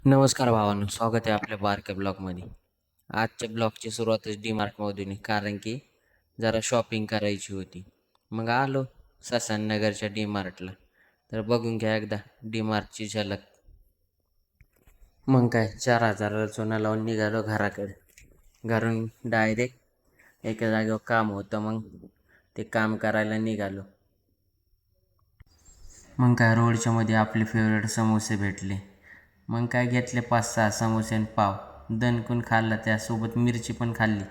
नमस्कार भावांनो, स्वागत आहे आपल्या बारक्या ब्लॉगमध्ये. आजच्या ब्लॉगची सुरुवातच डी मार्टमधून आहे, कारण की जरा शॉपिंग करायची होती. मग आलो ससाननगरच्या डी मार्टला. तर बघून घ्या एकदा डी मार्टची झलक. मग काय 4,000 चुना लावून निघालो घराकडे. घरून डायरेक्ट एका जागेवर काम होतं, मग ते काम करायला निघालो. मग काय रोडच्या मध्ये आपले फेवरेट समोसे भेटले. मग काय घेतले 5-6 समोसे आणि पाव. दणकून खाल्ला, त्यासोबत मिरची पण खाल्ली.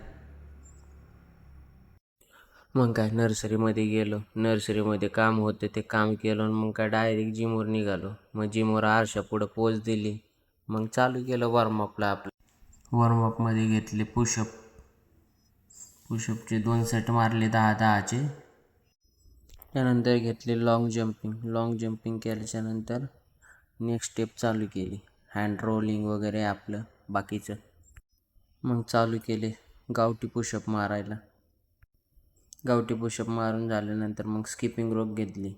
मग काय नर्सरीमध्ये गेलो. नर्सरीमध्ये काम होते, ते काम केलं आणि मग काय डायरेक्ट जिमवर निघालो. मग जिमवर आरशापुढं पोज दिली. मग चालू केलं वॉर्मअपला आपलं. वॉर्मअपमध्ये घेतले पुशअप. पुशअपचे 2 सेट मारले 10-10चे. त्यानंतर घेतले लॉंग जम्पिंग. लॉंग जम्पिंग केल्याच्यानंतर नेक्स्ट स्टेप चालू केली, हँड रोलिंग वगैरे आपलं बाकीचं. मग चालू केले गावठी पुशअप मारायला. गावठी पुशअप मारून झाल्यानंतर मग स्किपिंग रोप घेतली.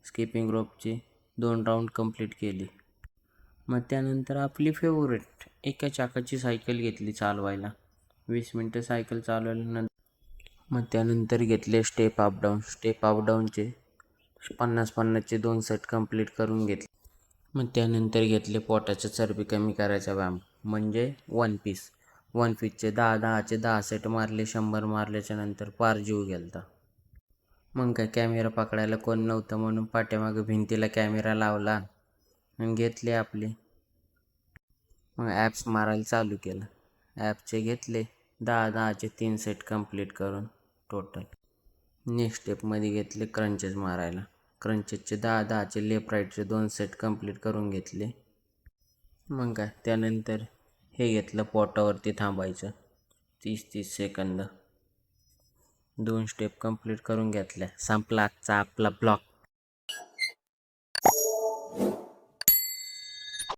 स्किपिंग रोपचे 2 राऊंड कंप्लीट केली. मग त्यानंतर आपली फेवरेट एका चाकाची सायकल घेतली चालवायला. 20 मिनटं सायकल चालवल्यानंतर मग त्यानंतर घेतले step up down. Step up डाऊनचे 50-50चे 2 सेट कंप्लीट करून घेतले. मग त्यानंतर घेतले पोटाच्या चरबी कमी करायचा व्यायाम, म्हणजे 1 पीस. 1 पीसचे 10-10चे 10 सेट मारले. 100 मारल्याच्या नंतर पार जीव गेलता. मग काय कॅमेरा पकडायला कोण नव्हतं, म्हणून पाठीमागं भिंतीला कॅमेरा लावला आणि घेतले आपले. मग ॲप्स मारायला चालू केलं. ॲपचे घेतले 10-10चे 3 सेट कंप्लीट करून टोटल. नेक्स्ट स्टेपमध्ये घेतले क्रंचेस मारायला. क्रंचेसचे 10-10चे लेफ्ट राईटचे 2 सेट कंप्लीट करून घेतले. मग काय त्यानंतर हे घेतलं पोटावरती थांबायचं 30-30 सेकंद. 2 स्टेप कंप्लीट करून घेतल्या. संपला आजचा आपला ब्लॉग.